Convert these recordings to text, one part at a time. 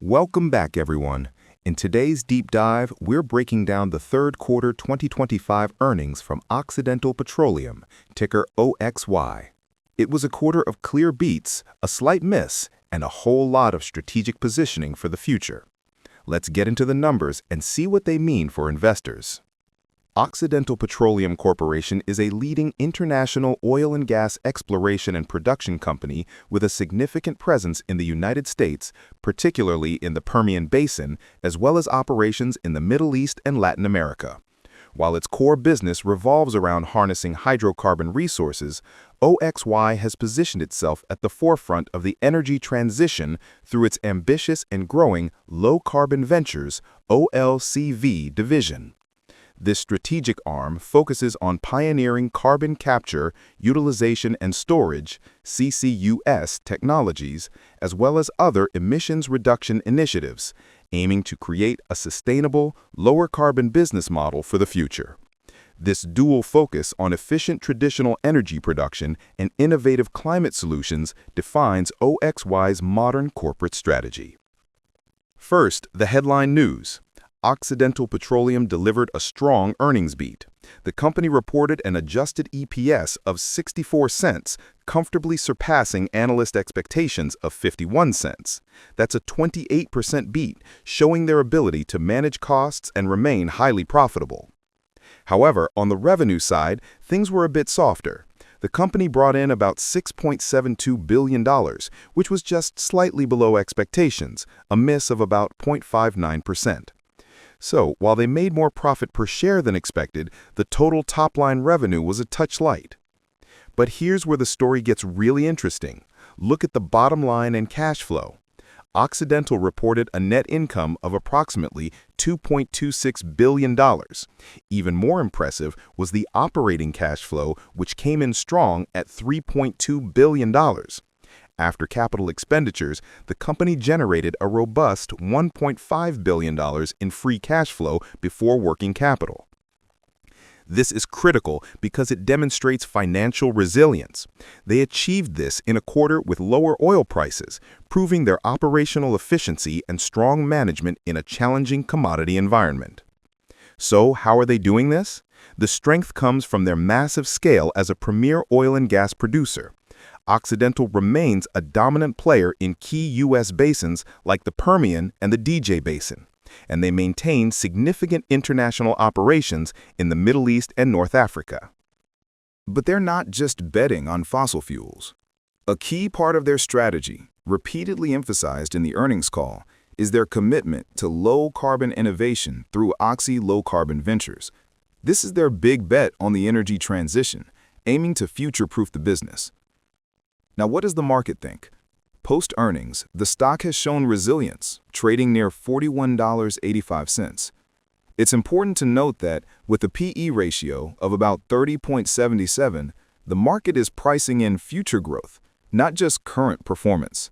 Welcome back, everyone. In today's deep dive, we're breaking down the third quarter 2025 earnings from Occidental Petroleum, ticker OXY. It was a quarter of clear beats, a slight miss, and a whole lot of strategic positioning for the future. Let's get into the numbers and see what they mean for investors. Occidental Petroleum Corporation is a leading international oil and gas exploration and production company with a significant presence in the United States, particularly in the Permian Basin, as well as operations in the Middle East and Latin America. While its core business revolves around harnessing hydrocarbon resources, OXY has positioned itself at the forefront of the energy transition through its ambitious and growing Low Carbon Ventures (OLCV) division. This strategic arm focuses on pioneering carbon capture, utilization, and storage (CCUS) technologies, as well as other emissions reduction initiatives, aiming to create a sustainable, lower-carbon business model for the future. This dual focus on efficient traditional energy production and innovative climate solutions defines OXY's modern corporate strategy. First, the headline news. Occidental Petroleum delivered a strong earnings beat. The company reported an adjusted EPS of 64 cents, comfortably surpassing analyst expectations of 51 cents. That's a 28% beat, showing their ability to manage costs and remain highly profitable. However, on the revenue side, things were a bit softer. The company brought in about $6.72 billion, which was just slightly below expectations, a miss of about 0.59%. So, while they made more profit per share than expected, the total top-line revenue was a touch light. But here's where the story gets really interesting. Look at the bottom line and cash flow. Occidental reported a net income of approximately $2.26 billion. Even more impressive was the operating cash flow, which came in strong at $3.2 billion. After capital expenditures, the company generated a robust $1.5 billion in free cash flow before working capital. This is critical because it demonstrates financial resilience. They achieved this in a quarter with lower oil prices, proving their operational efficiency and strong management in a challenging commodity environment. So, how are they doing this? The strength comes from their massive scale as a premier oil and gas producer. Occidental remains a dominant player in key U.S. basins like the Permian and the DJ Basin, and they maintain significant international operations in the Middle East and North Africa. But they're not just betting on fossil fuels. A key part of their strategy, repeatedly emphasized in the earnings call, is their commitment to low-carbon innovation through Oxy Low Carbon Ventures. This is their big bet on the energy transition, aiming to future-proof the business. Now, what does the market think? Post-earnings, the stock has shown resilience, trading near $41.85. It's important to note that with a P/E ratio of about 30.77, the market is pricing in future growth, not just current performance.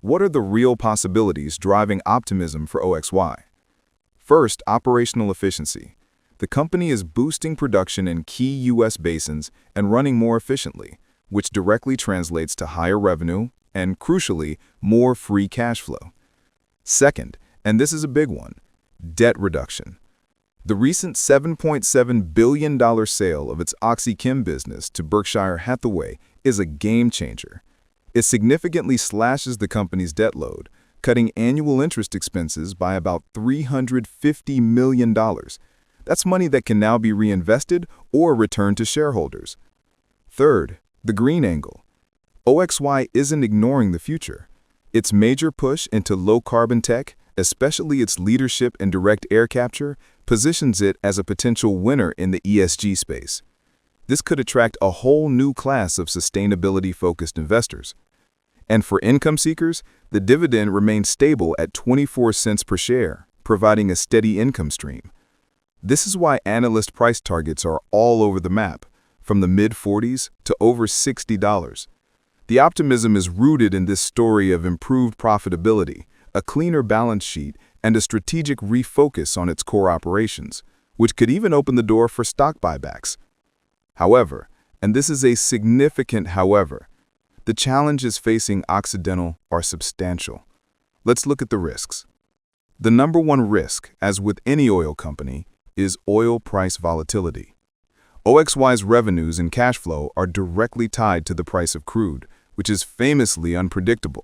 What are the real possibilities driving optimism for OXY? First, operational efficiency. The company is boosting production in key U.S. basins and running more efficiently, which directly translates to higher revenue and, crucially, more free cash flow. Second, and this is a big one, debt reduction. The recent $7.7 billion sale of its OxyChem business to Berkshire Hathaway is a game-changer. It significantly slashes the company's debt load, cutting annual interest expenses by about $350 million. That's money that can now be reinvested or returned to shareholders. Third, the green angle. OXY isn't ignoring the future. Its major push into low-carbon tech, especially its leadership in direct air capture, positions it as a potential winner in the ESG space. This could attract a whole new class of sustainability-focused investors. And for income seekers, the dividend remains stable at 24 cents per share, providing a steady income stream. This is why analyst price targets are all over the map, from the mid-40s to over $60. The optimism is rooted in this story of improved profitability, a cleaner balance sheet, and a strategic refocus on its core operations, which could even open the door for stock buybacks. However, and this is a significant however, the challenges facing Occidental are substantial. Let's look at the risks. The number one risk, as with any oil company, is oil price volatility. OXY's revenues and cash flow are directly tied to the price of crude, which is famously unpredictable.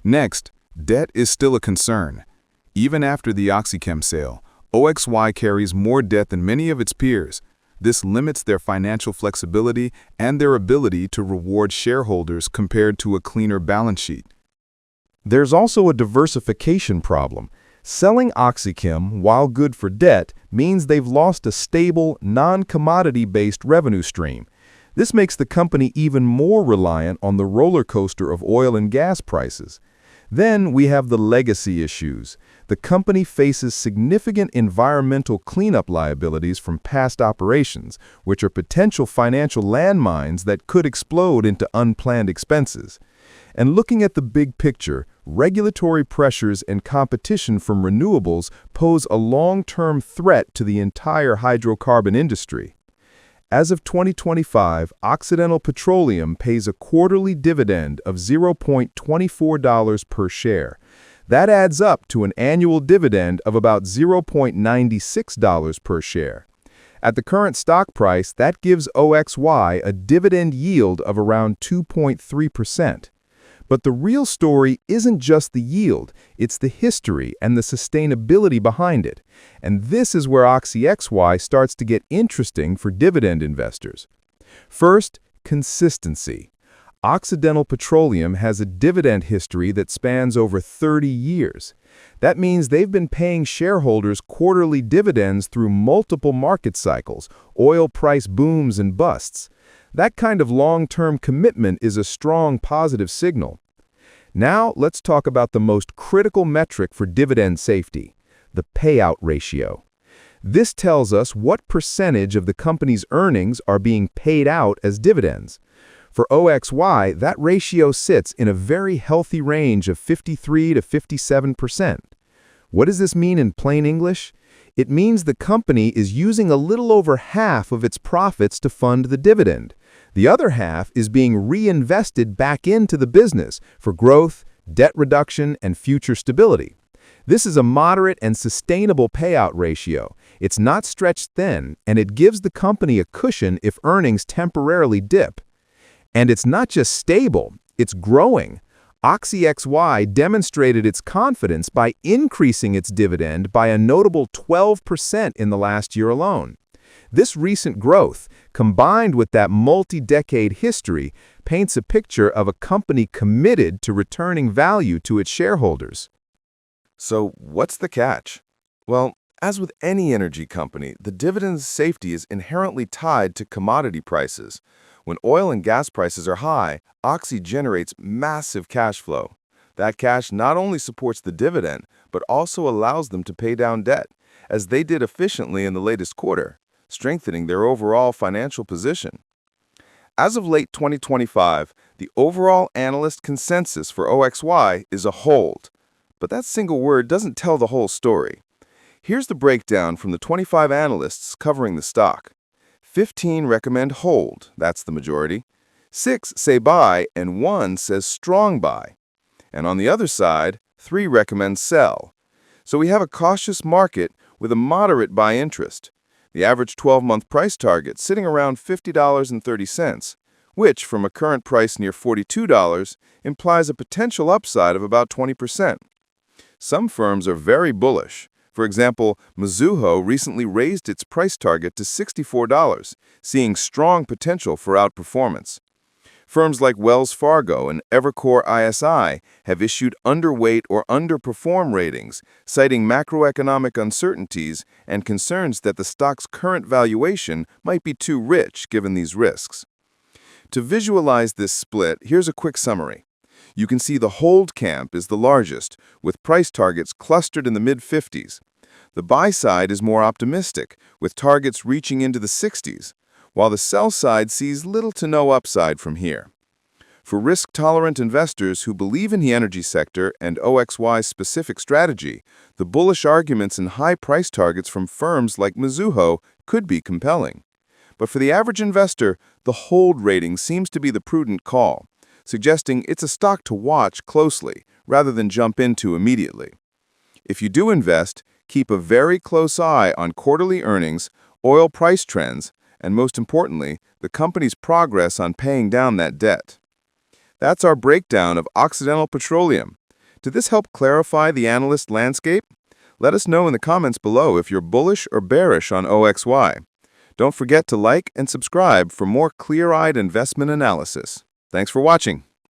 Next, debt is still a concern. Even after the OxyChem sale, OXY carries more debt than many of its peers. This limits their financial flexibility and their ability to reward shareholders compared to a cleaner balance sheet. There's also a diversification problem. Selling OxyChem, while good for debt, means they've lost a stable, non-commodity-based revenue stream. This makes the company even more reliant on the roller coaster of oil and gas prices. Then we have the legacy issues. The company faces significant environmental cleanup liabilities from past operations, which are potential financial landmines that could explode into unplanned expenses. And looking at the big picture, regulatory pressures and competition from renewables pose a long-term threat to the entire hydrocarbon industry. As of 2025, Occidental Petroleum pays a quarterly dividend of $0.24 per share. That adds up to an annual dividend of about $0.96 per share. At the current stock price, that gives OXY a dividend yield of around 2.3%. But the real story isn't just the yield, it's the history and the sustainability behind it. And this is where OXY starts to get interesting for dividend investors. First, consistency. Occidental Petroleum has a dividend history that spans over 30 years. That means they've been paying shareholders quarterly dividends through multiple market cycles, oil price booms and busts. That kind of long-term commitment is a strong positive signal. Now let's talk about the most critical metric for dividend safety, the payout ratio. This tells us what percentage of the company's earnings are being paid out as dividends. For OXY, that ratio sits in a very healthy range of 53 to 57%. What does this mean in plain English? It means the company is using a little over half of its profits to fund the dividend. The other half is being reinvested back into the business for growth, debt reduction, and future stability. This is a moderate and sustainable payout ratio. It's not stretched thin, and it gives the company a cushion if earnings temporarily dip. And it's not just stable, it's growing. OXY demonstrated its confidence by increasing its dividend by a notable 12% in the last year alone. This recent growth, combined with that multi-decade history, paints a picture of a company committed to returning value to its shareholders. So, what's the catch? Well, as with any energy company, the dividend's safety is inherently tied to commodity prices. When oil and gas prices are high, Oxy generates massive cash flow. That cash not only supports the dividend, but also allows them to pay down debt, as they did efficiently in the latest quarter, strengthening their overall financial position. As of late 2025, the overall analyst consensus for OXY is a hold. But that single word doesn't tell the whole story. Here's the breakdown from the 25 analysts covering the stock. 15 recommend hold, that's the majority. 6 say buy, and 1 says strong buy. And on the other side, 3 recommend sell. So we have a cautious market with a moderate buy interest. The average 12-month price target sitting around $50.30, which, from a current price near $42, implies a potential upside of about 20%. Some firms are very bullish. For example, Mizuho recently raised its price target to $64, seeing strong potential for outperformance. Firms like Wells Fargo and Evercore ISI have issued underweight or underperform ratings, citing macroeconomic uncertainties and concerns that the stock's current valuation might be too rich given these risks. To visualize this split, here's a quick summary. You can see the hold camp is the largest, with price targets clustered in the mid-50s. The buy side is more optimistic, with targets reaching into the 60s, while the sell side sees little to no upside from here. For risk-tolerant investors who believe in the energy sector and OXY's specific strategy, the bullish arguments and high price targets from firms like Mizuho could be compelling. But for the average investor, the hold rating seems to be the prudent call, suggesting it's a stock to watch closely rather than jump into immediately. If you do invest, keep a very close eye on quarterly earnings, oil price trends, and most importantly, the company's progress on paying down that debt. That's our breakdown of Occidental Petroleum. Did this help clarify the analyst landscape? Let us know in the comments below if you're bullish or bearish on OXY. Don't forget to like and subscribe for more clear-eyed investment analysis. Thanks for watching.